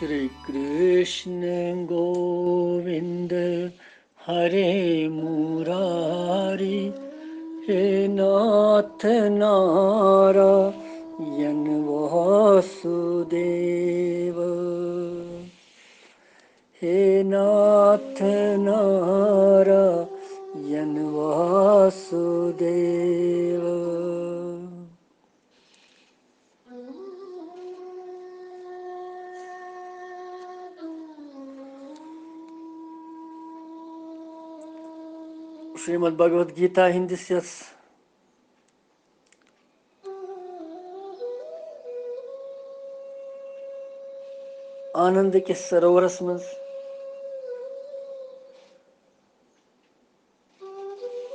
Shri Krishna Govinda Hare Murari He Nath Narayan Vasudeva He Nath Narayan Vasudeva. Srimad Bhagavad Gita hindis yas आनंद के सरोवरस मज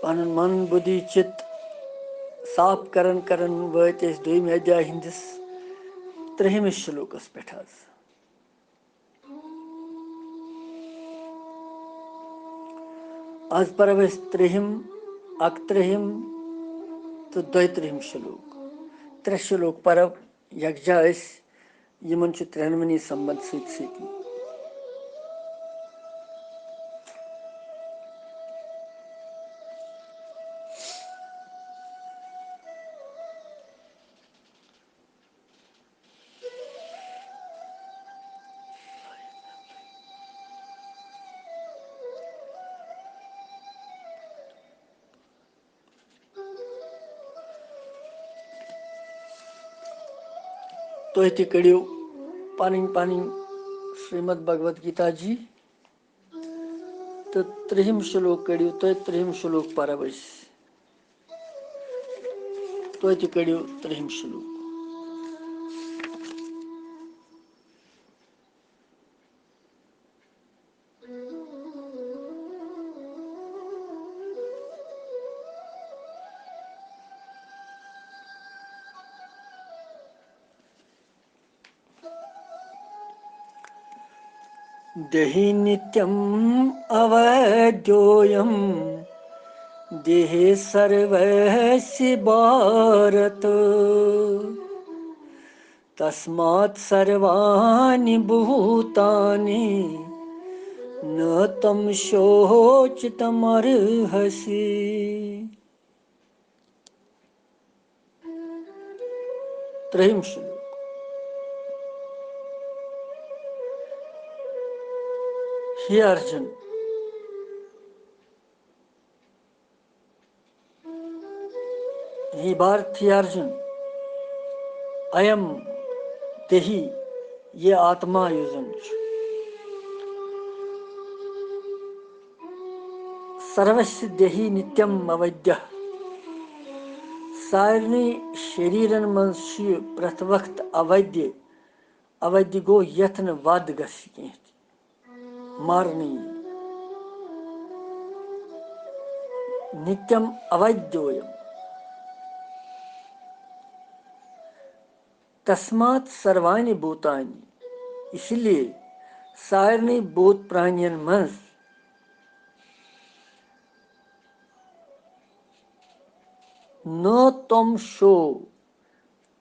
पन मन बुद्धि चित साफ करन करन वत दुम अध्याय हंदिस 3 श्लोकस पे आज पर 3 31 तो 32 श्लोक 3 श्लोक पर यकजा यमन त्रेनवनी संबंध सती तुह तह कड़ो पन श्रीमद भगवद गीता जी तो 3 श्लोक कड़ो तुह 3 श्लोक पर तुह तह कड़ो 3 श्लोक देहि नित्यम अवैध्योयम देहे सर्वस्य भारत तस्मात् सर्वाणि भूतानि न तम शोचितुमर्हसि। त्रयम श्लोक। हे अर्जुन, हे भारतीय अर्जुन, अयम देहि ये आत्मा युजन सर्वस्य देहि नित्यम अवैध्य सारनी शरीरन मन प्रत वक्त अवैध्य अवैध्य गो यत्न वद गस मारनी नित्यम अवैध्योयम तस्मात् सर्वाणि भूतानि इसलिए सारनी भूत प्राणियन मंज न तुम शो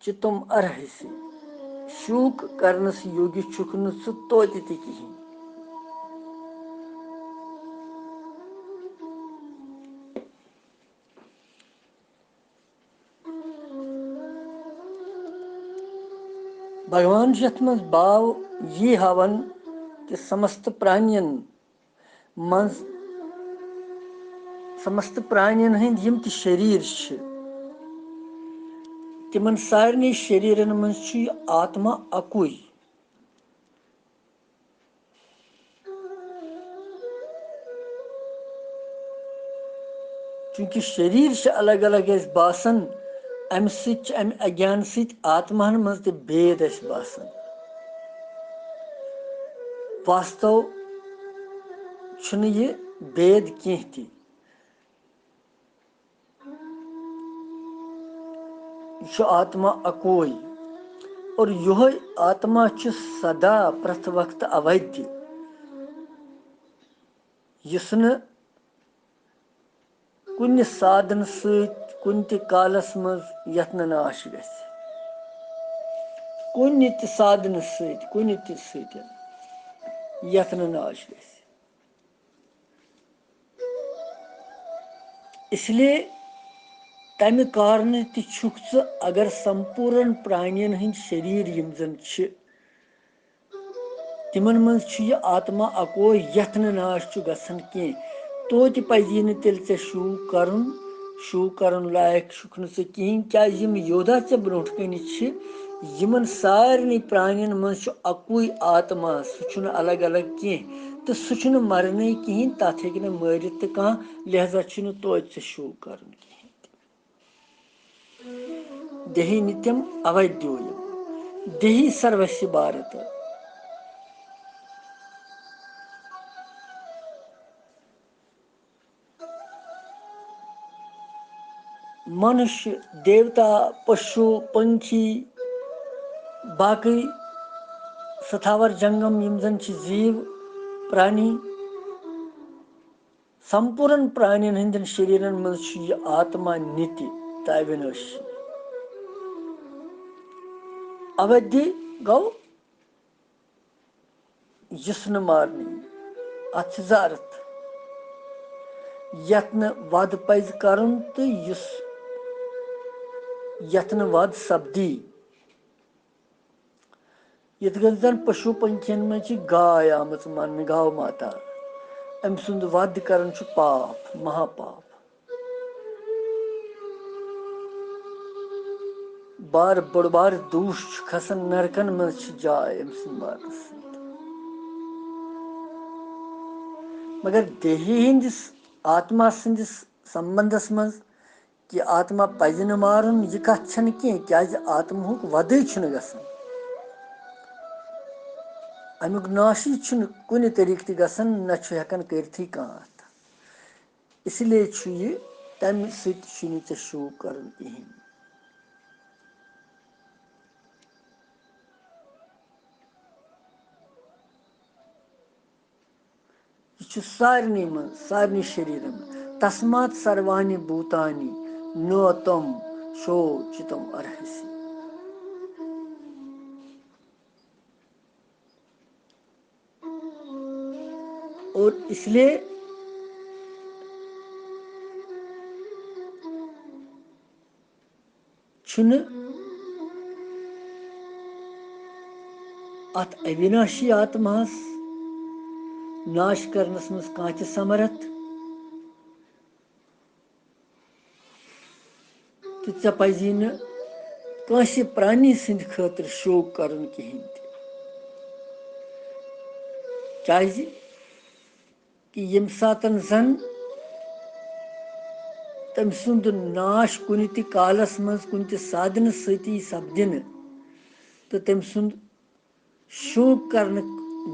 चितुम अर्हसि शूक करनस योगी छुक न तोति कहीं। भगवान यथ मज भाव ये हावन कि समस्त प्राणियन मज समस्त प्राणियन हंद यम त शरीर तिमन सारनी शरीरन मज आत्मा अकुई चूंकि शरीर अलग अलग बासन अम अज्ञान आत्मा मज त भेद बासन वास्तव ये भेद कह आत्मा अकोई और यह आत्मा सदा प्रथ वक्त अवैध्य यस न कुन साधन कुन कालस मज यत्न नाश कुन साधन कुन यथ न नाश गژھِ। इसलिए तमि कारण ति छुक ژٕ अगर संपूर्ण प्राणियन हंदि शरीर यम जन छ तिमन मंज छु यह आत्मा अको यथ न नाश छु गसन कह तोति पजी न तेल चे शू करन लायक छुक न ژٕ कहीं क्या यम योदा चे ब्रोट कन छ यमन सारनी प्राणियन मंज छु अकुई आत्मा सु छु न अलग अलग कह तो सु छु न मरने कहीं तथ हेक न मरित तो कह लिहाजा छु न तोति चे शू करन कहीं देहि नित्यम अवैध्योयम देहि सर्वस्य भारत। मनुष्य देवता पशु पंखी बाकी सथावर जंगम यम जन छ जीव प्राणी संपूर्ण प्राणियन हंदन शरीरन मंज छ यह आत्मा नित्य अविनाशी। अवधि गो यस न मारनी अथ छ ज़ अर्थ यथ न वध पज करन तो यथ न वध सपदी। यथ जन पशु पंखियन में गाय आमच मान गाव माता अम सुंद वध करन छु पाप महापाप। बार बड़ बार दूष खसन नरकन में जाय अम सुंद मारनस मगर देही हिंदिस आत्मा सिंदिस संबंधस मज कि आत्मा पज न मारुन यह कथ छन कह क्या आत्महुक वदे छुन गसन अमुक नाशी छुन कुन तरीक ति गसन न छु हेकन करथी कांत इसलिए छु यह तम सित छुन चे शू करन कहीं। यह सारनी मन सारनी शरीर में तस्मात् सर्वाणि भूतानि न तम शोचितुम अर्हसि। और इसलिए छुन अत अविनाशी आत्मास नाश करनस मस कांच समर्थ तो चे पजी न कांसी प्राणी सिंध खतर शोक करन कहीं क्या कि यम सातन जन तम सुंद नाश कुन ति कालस मज कुन ति साधन सती सपदिन तो तम सुंद शोक करने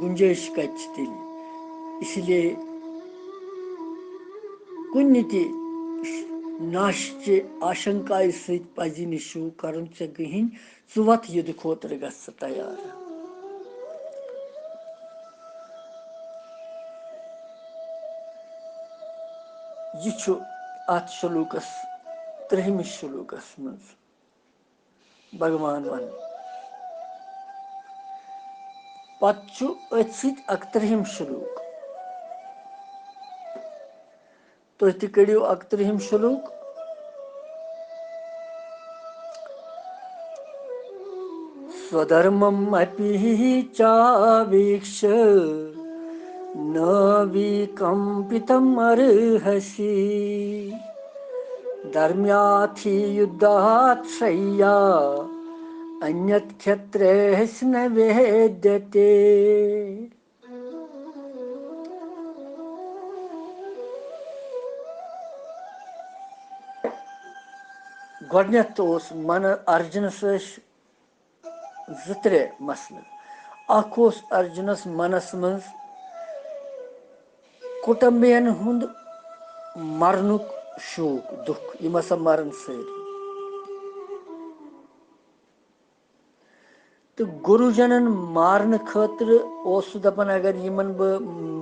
गुंजाइश कच तेल इसलिए कुन ति नाश चे आशंका सत पजी न शोक करन चे कहीं छु वत युद्ध खोतर गस तैयार। यह अत श्लोकस 3 श्लोकस मज भगवान वन पु अथ 31 श्लोक तुम तु कड़ियो 31 श्लोक स्वधर्मम अपि चावीक्ष न विकंपितम अर्हसि धर्म्याथि युद्धात् शय्या अन्यत् क्षत्रेयस् न वेद्यते। गोडनेथ मन अर्जुनस ज-3 मसल अख अर्जुनस मनस मज कुटुंबियन हुंद मरनुक शोक दुख यम हसा मरन सारी तो गुरुजनन मारन खतर दपन अगर यमन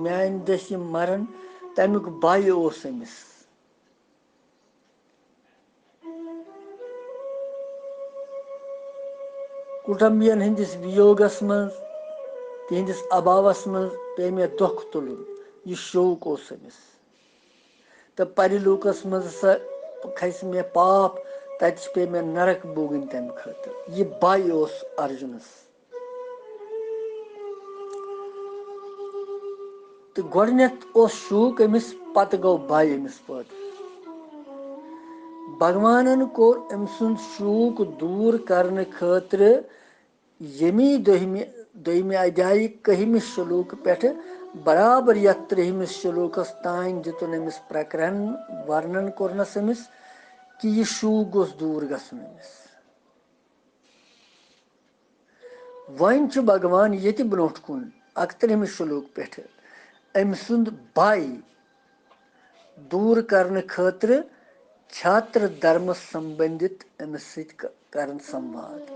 मान दस मरन तमुक भय अमिस कुटुंबियन हंदिस वियोगस मज तिहंदिस अभावस मज पे मे दुख तुलुन यह शौक ओस अमिस तो परिलूकस मज सा खस मे पाप तत पे मे नरक बोगन तम खतर यह बाय ओस अर्जुनस तो गोडनेथ ओस शौक अमिस पत गो बाय अमिस पद भगवानन कोर अम सुंद शौक दूर करने खतर यमी दोहमि अध्याय कहमिस श्लोक पे बराबर यथ 3मिस श्लोकस तान दितुन अमिस प्रकरण वर्णन कोरनस अमिस कि यह शौक गोस दूर गसन अमिस वन भगवान ये ब्रोट कुन 31 श्लोक पे अम सुंद बाय दूर करने खतर छात्र धर्म संबंधित अमिस सत करन संवाद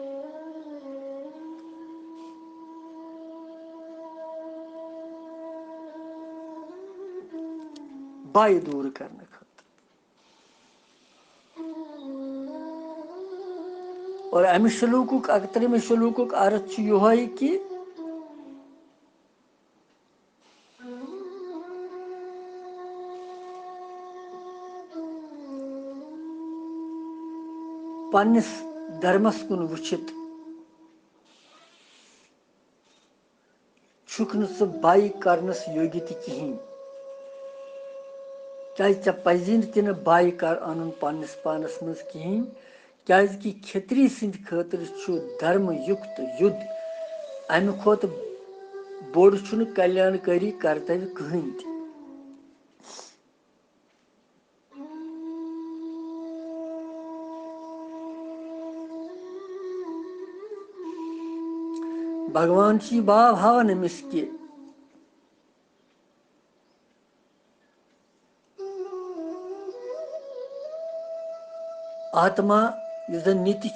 बाय दूर करने खतर और अमि श्लोकुक 31 श्लोकुक अर्थ यह कि पन्निस धर्मस कुन वुचित छुक न सह बाय करनस योग्य कहीं क्या पजी न बाय कर अन पन्निस पानस मज कहीं क्या कि क्षत्रिय सिंध खतर धर्म युक्त युद्ध अमि खोत बोड़ कल्याणकारी कर्तव्य कहीं भगवान भाव हावन अमिस कि आत्मा यन नित्य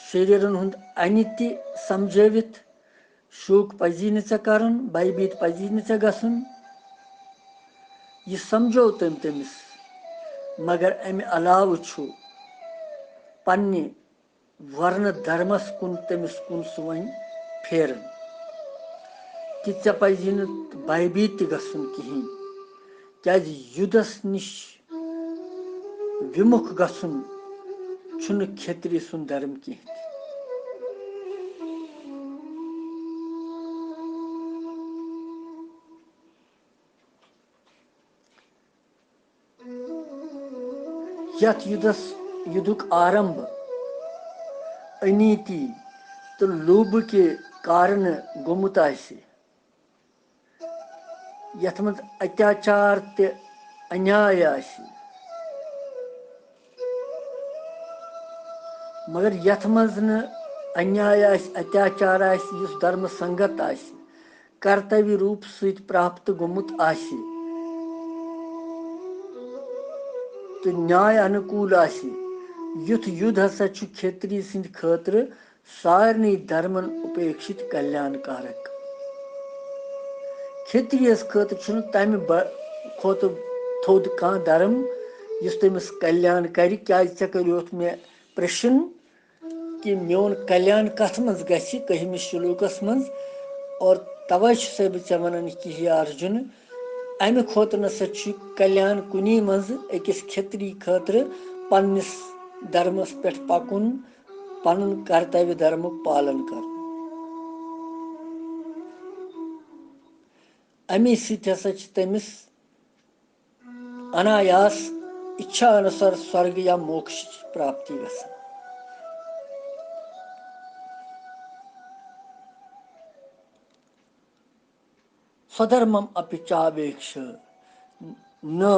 शरीरन हुंद अनित्य समझवित शौक पजी न करन भयभीत पजी न गसन यह समझो तमिस मगर अमि अलाव पन्ने वर्ण धर्मस कुन तमिस कुन सह वन फेरन कि पजी न भयभीत गसन कहीं क्या युद्धस निश विमुख गसन क्षत्रिय सुन धर्म कहीं यथ युद्धुक आरंभ अनीति तो लोभ के कारण गोमुत यथ मज अत्याचार ते अन्याय मगर यथ मज न अन्याय अत्याचार धर्म संगत कर्तव्य रूप सहित प्राप्त गोमुत तो न्याय अनुकूल युथ युद्ध हसा क्षत्रिय सिंध खतर सारनी धर्मन उपेक्षित कल्याणकारक क्षत्रिय खतर तमि खोत थोद कह धर्म इस तमिस कल्याण कर क्या करोत मे प्रश्न कि मोन कल्याण कथ मज गि 1 श्लोकस मज और तवे से बे वन कि अर्जुन अमि खोत नसा कल्याण कुनी मज अकिस क्षत्रिय खतर पन्निस धर्मस पे पकुन पन कर्तव्य धर्म पालन कर अमी सत हसा तमिस अनायास इच्छा अनुसार स्वर्ग या मोक्ष प्राप्ति गसान स्वधर्मम अपि चावेक्ष न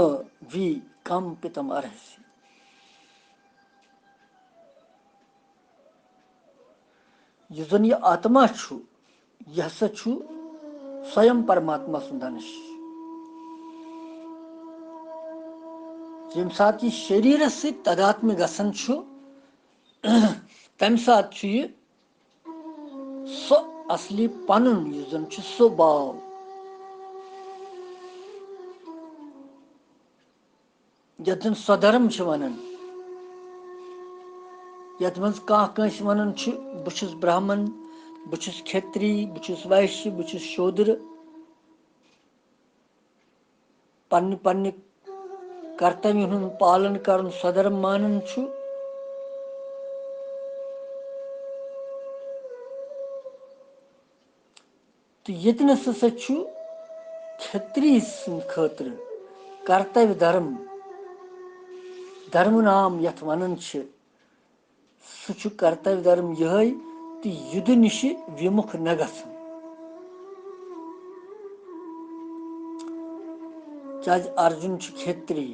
विकंपितम अर्हसि यह आत्मा यह हसा स्वयं परमात्मा सुंद अंश यम सात यह शरीर से तदात्म्य गसन तम सात यह स्व असली पनुन यह जन स्वभाव यथ जन स्वधर्म वनान यथ मज कह वन बहु ब्राह्मण बुछुस क्षेत्री बुछुस वैश्य बुछुस शूद्र पन्न पन्न कर्तव्य हुन पालन करन सधर्म मानन छु तो यतन सा छु क्षत्रिय खतर कर्तव्य धर्म धर्म नाम यथ वनन छ सु छु कर्तव्य धर्म यह तो युद्ध निश विमुख न गसन क्या अर्जुन छु क्षत्रिय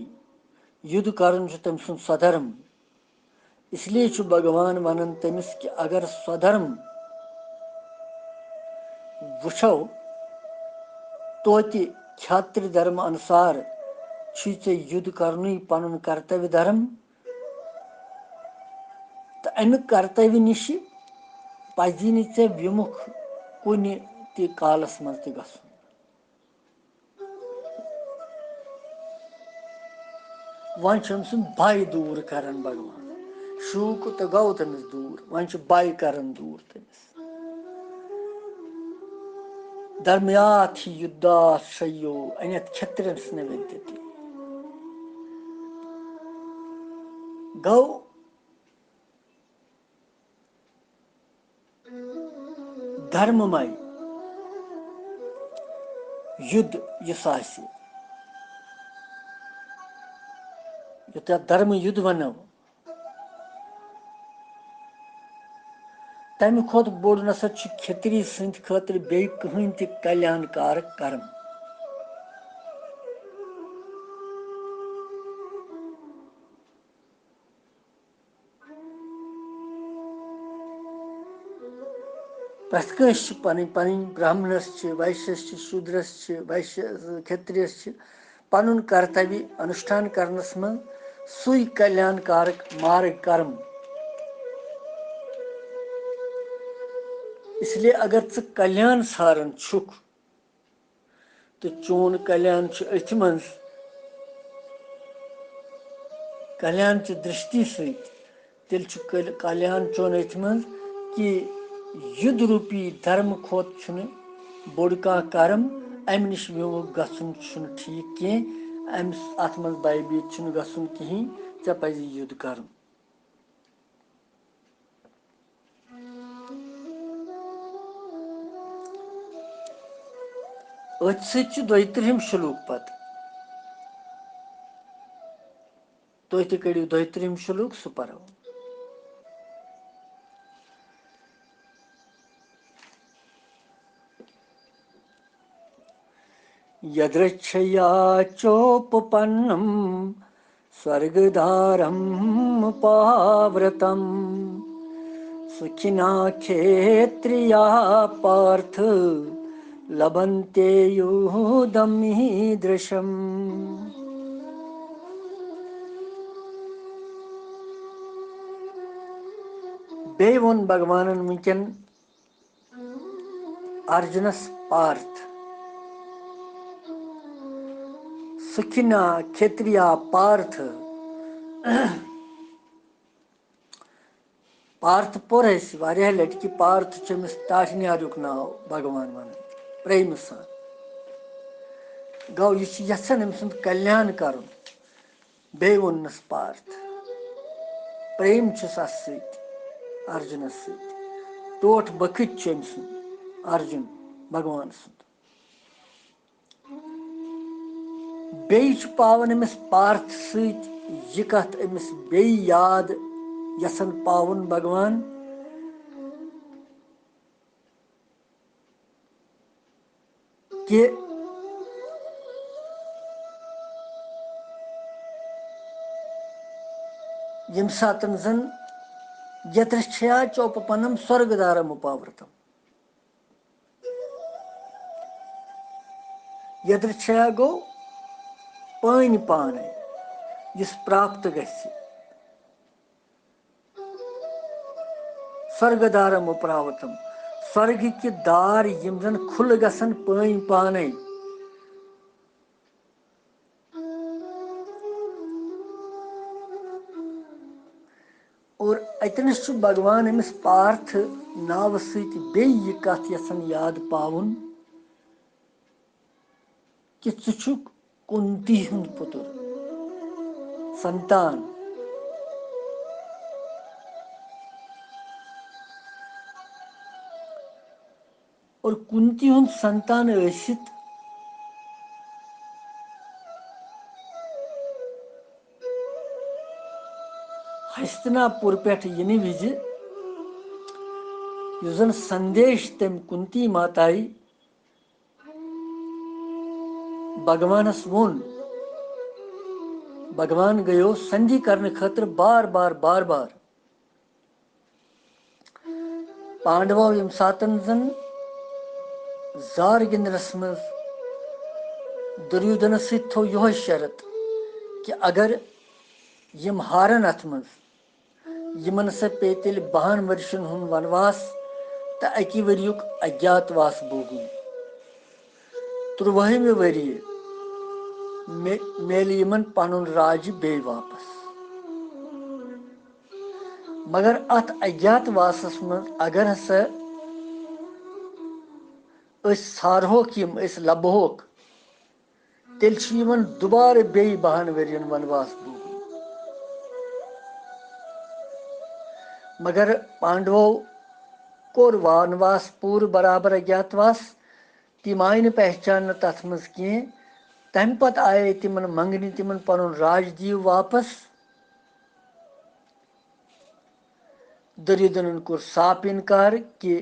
युद्ध करन छु तम सुन स्वधर्म इसलिए छु भगवान वनन तमिस कि अगर स्वधर्म वुछो तोति क्षत्रिय धर्म अनुसार छु युद्ध करनु पनुन कर्तव्य धर्म तो अमिक कर्तव्य निश पजी चे विमुख कुन ति कालस मज ति गसन वन सुन भय दूर करन भगवान शूक तो गौ तमिस दूर वन भय करन दूर तमिस धर्मयाथ युद्धाश्रयो अन्यत क्षत्रियस न विद्यते गौ धर्ममय युद्ध यस युद्ध धर्म युद्ध वनो तम खुद बोड़ नसा क्षत्रिय सद खतर बे कहीं ति कल्याणकारक कर्म प्रत्येक पन पन ब्राह्मणस वैश्यस शूद्रस वैश्य क्षत्रियस पनुन कर्तव्य अनुष्ठान करनस मन सुई कल्याणकारक मार्ग कर्म इसलिए अगर च कल्याण सारन छुक तो चोन कल्याण अथ मन कल्याण च दृष्टि सहित तेल कल्याण चोन अथ मन कि युद्ध रूपी धर्म खोत बोड़ कह कर्म अम निश विमुख गसन ठीक कह अम अत मज भयभीत गसन कहीं ऐ पज युद्ध कर अथ सत्रिम श्लोक पत तुह तु करियो 32 श्लोक सु परो यदृच्छया चोपपन्नं स्वर्गद्वारं पाव्रतं सुखिना क्षेत्रिया पार्थ लभन्ते युदमीदृशम् बे वोन भगवानन वुंकन अर्जुनस पार्थ सुखिना क्षेत्रिया पार्थ पार्थ पोर लटि पार्थ चमिस ताठन्यारुक नाव भगवान वन प्रेम सान गौ यसान अम सुंद कल्याण कर बे वोनस पार्थ प्रेम अस अर्जुन टोठ बखित अम सुंद अर्जुन भगवान सुंद बे पावन अमिस पार्थ सह कत अमिस बे याद यसन पावन भगवान कि यम सातन जन यत्रच्छया चौपपनम स्वर्गद्वारम उपावृतम यत्रच्छया गो पान पाने जिस प्राप्त गसी स्वर्गद्वारम उपावृतम स्वर्ग के दार यम जन खुल गसन पान पाने और अतनस भगवान अमिस पार्थ नाव सत बे कथ यसन याद पावन कि ुक कुंती हुंद पुत्र संतान और कुंती हुंद संतान ऐसित हस्तिनापुर पे यन विज युजन संदेश तम कुंती माताई भगवानस वोन भगवान गयो संधि करने खतर बार बार पांडवों यम सातन जन जार गिंदनस मज दुर्योधन सत थो यो शरत कि अगर यम हारन अथ मज यमन सा पे तेल 12 वर्षन हुन वनवास तो अकि वरियुक अज्ञातवास भोगुन 13वें वरी मेल यमन पनुन राज बे वापस मगर अत अज्ञातवासस मज अगर हसा सारहोक यम लबहोक तेल दुबार बे 12 वरियन वनवास भोगुन मगर पांडवों कोर वनवास पूर बराबर अज्ञातवास तिम आय पहचान तथ मज कह तम पत आये तिमन मंगनी तिमन पनुन राज दियो वापस दुर्योधन कोर साफ इनकार कि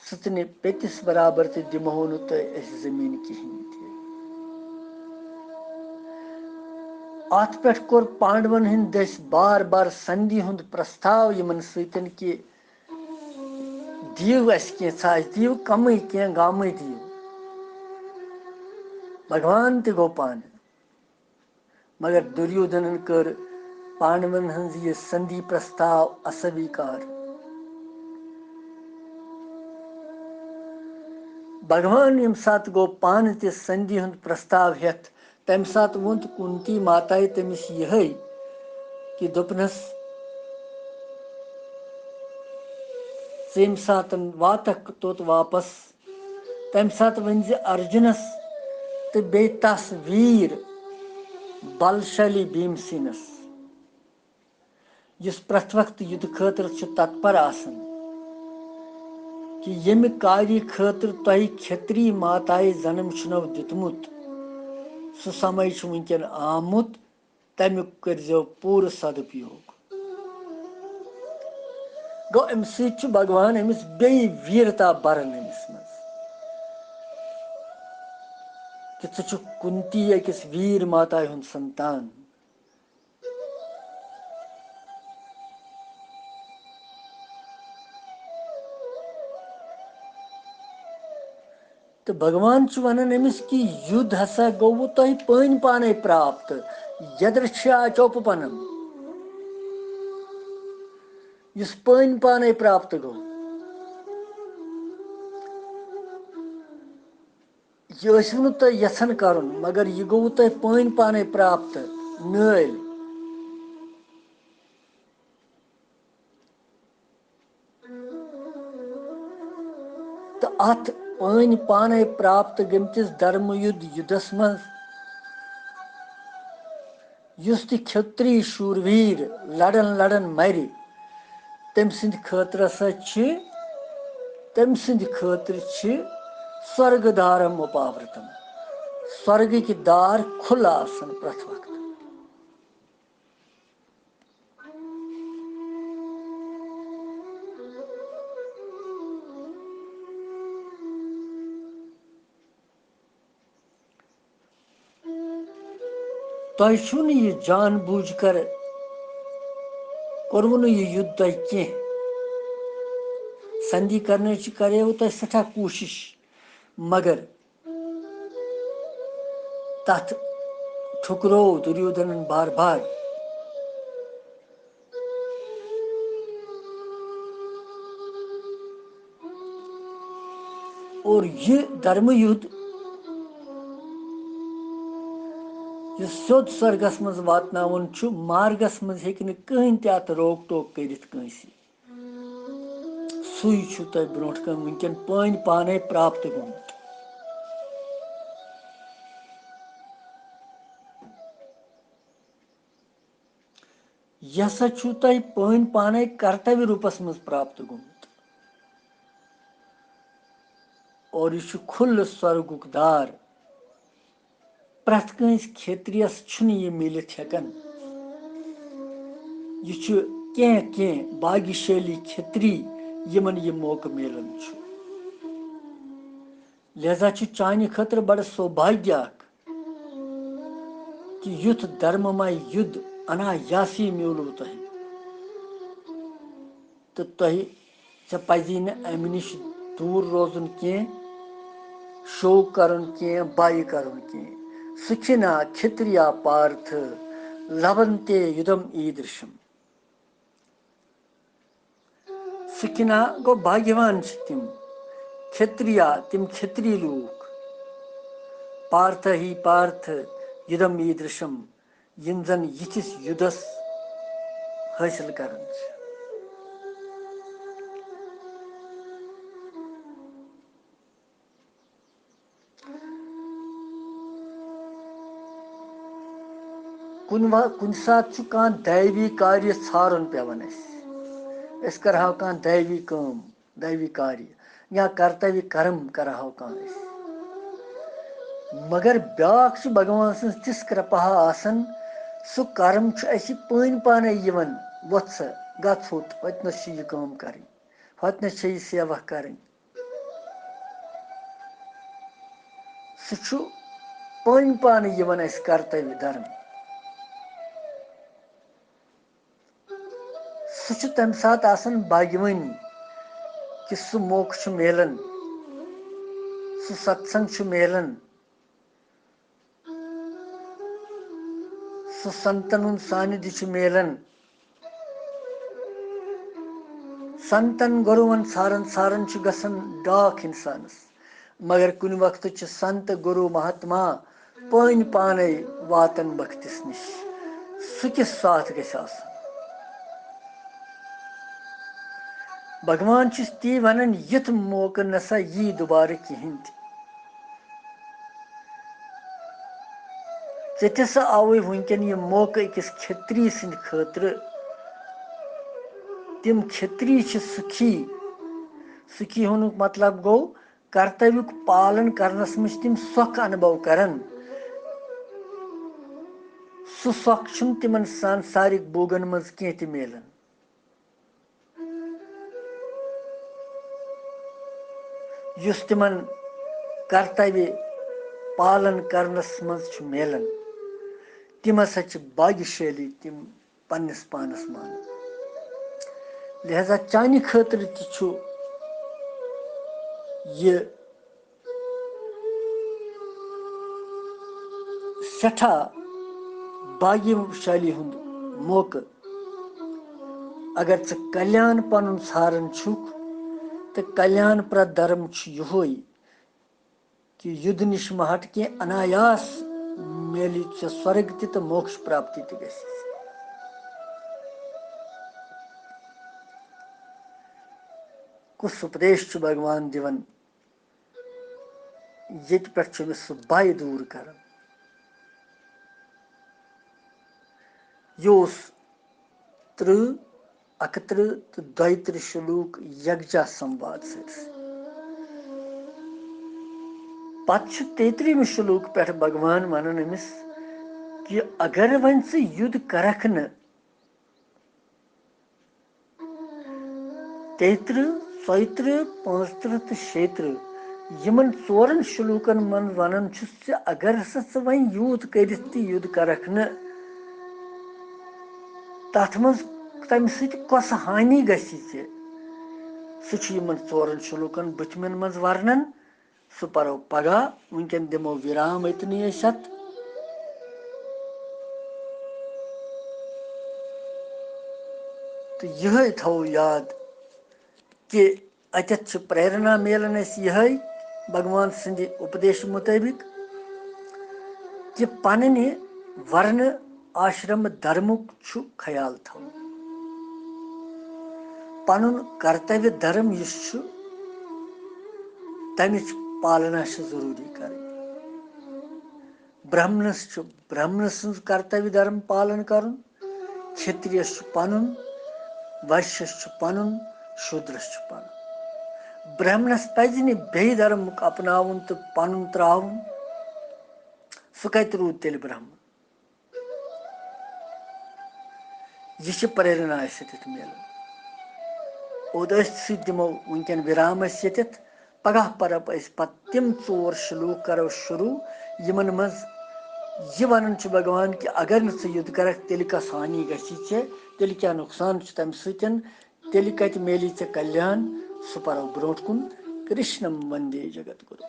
सतने पेतिस बराबर ते दिमहो नु तो जमीन कहीं अत पे कोर पांडवन हिंद दस बार बार संधि हुंद प्रस्ताव यमन सतन कि दियो अस दियो कम कह गाम दियो भगवान ते गो पान मगर दुर्योधन कर पांडवन हंज ये संधि प्रस्ताव अस्वीकार भगवान यम सात गो पान ते संधि हुंद प्रस्ताव हेत तम सात वोन कुंती माताए तमिस यह कि दोपनस ेम सातन वातक तोत वापस तम सात वन अर्जुनस तो बे तस वीर बलशाली भीमसेनस जिस प्रथ वक्त युद्ध खतर तत्पर आसन कि यम कार्य खतर तह क्षत्रिय माताए जन्म छुनव दितमुत सह समय वनकन आमुत तमुक करजो पूर सदुपयोग गो अम सत भगवान अमिस बे वीरता बरन अमिस मज कि छु कुंती अकिस वीर माता हुंद संतान तो भगवान वन अमिस कि युद्ध हसा गो तह पन पाने प्राप्त यदृक्षा चौप पनम इस पन पाने प्राप्त गो यह तुह यन कर मगर यह गो तह पन पाने प्राप्त नल तो अत पन पाने प्राप्त गमतिस धर्म युद्ध युद्धस मज युस तह क्षत्रिय शूरवीर लड़न लड़न मर तम सद खतर हसा तम सद खतर स्वर्गदारम उपावृतम स्वर्ग के दार खुला आसन प्रथ वक्त तुम यह जान बूझ कर कर्व यह युद्ध कह संधि करने करेव तुम सठा कोशिश मगर तथ ठुकरो दुर्योधन बार बार और यह धर्म युद्ध स्योद स्वर्गस मज वातनावन मार्गस मज हेक कहीं ते अत रोक टोक करित कंसी सुई छु तय ब्रोंठ कन वुनकन पानी पाने प्राप्त गोमुत। यह छु तय पानी पाने कर्तव्य रूपस मज प्राप्त गोमुत। और यह खुल स्वर्गुक दार प्रथ कंस क्षेत्रियस छुन यह मिलित हेकन। यह कह भाग्यशाली क्षेत्री यमन यह मौका मिलन छु। लिहाजा छु चानि खतर बड़ सौभाग्य कि युथ धर्ममय युद्ध अनायासी मिलू तह तो तह पजी न अमि नश दूर रोजन कह शो करन कह बाय करन कह सुखिना क्षत्रिया पार्थ लभंते युद्धम ईदृशम। सुखिना गो भाग्यवान तिम क्षत्रिया तिम क्षत्रिय लोग पार्थ ही पार्थ युद्धम ईदृशम यम जन यिथिस युद्धस हासिल करन। कुन सात कह दैवी कार्य छान पेवन करहो कह दैवी काम दैवी कार्य या कर्तव्य कर्म करहो कह मगर ब्याक भगवान सज तिस कृपा आसन सु कर्म पान पाने यवन वोथ सा गथ होत हतनस यह काम कर हतनस यह सेवा कर सु पान पाने यवन कर्तव्य धर्म सु तम सात आसन भाग्यवानी कि सु मौका मिलन सु सत्संग मिलन सु संतन सानिध्य मिलन संतन गुरुवन सारन सारन गसन डाक इंसानस मगर कुन वक्त संत गुरु महात्मा पान पाने वातन बख्तिस निश सु किस साथ गस आसन। भगवान ती वनान युथ मौका नसा यी दोबारा कहें च आव वनकन यह मौका अकिस क्षत्रिय सद खतर तिम क्षत्रिय सुखी सुखी होन मतलब गो कर्तव्य पालन करनस मज तिम सोख अनुभव करन सु सोख तिमन सांसारिक भोगन मज कह त मिलन। युस तिमन कर्तव्य पालन करनस मज मिलन तिम हसा भाग्यशाली तिम पन्नस पानस मान। लिहाजा चानि खतर छु यह सठा भाग्यशाली हुंद मौका अगर कल्याण पन छारन छुक तो कल्याण प्रद धर्म यहोय कि युद्ध निश महट के अनायास मिली स्वर्ग तो मोक्ष प्राप्ति त गस। कुछ उपदेश भगवान दिवन ये पे सह बाय दूर कर यह 30, 31 तो 32 श्लोक यकजा संवाद पत 33वें श्लोक पे भगवान वनान अमिस कि अगर वन स युद्ध करख न 33, 34, 35 तो 36 यमन 4 श्लोकन मन वनान अगर हसा वन युद्ध कर युद्ध करख न तथ मज तम सस हानि गि सह 4 श्लोकन बुथमन मज वर्णन सह परो पगह वनकन दिमो विराम इतनी अत तो यह थो याद कि अतथ प्रेरणा मिलन यह भगवान सद उपदेश मुताबिक कि पन्ने वर्ण आश्रम धर्मुक ख्याल थो पनुन कर्तव्य धर्म युस छु तमिच पालना छ जरूरी कर। ब्राह्मण सं कर्तव्य धर्म पालन कर, क्षत्रिय पनुन, वैश्य पनुन, शूद्र पनुन। ब्राह्मणस पज बे धर्म अपनावन तो पनुन त्रावन, सह कत रूद तेल ब्राह्मण। यह प्रेरणा मिलन। ओद दिमो वनकन विराम ये पगह परब पत तिम 4 श्लोक करो शुरू यमन मज यह वन भगवान कि अगर न युद्ध कर तेल कस हानि गे, तेल क्या नुकसान तम सतन, तेल कत मेली कल्याण। सह परो ब्रोट कुन। कृष्णम वंदे जगत गुरु।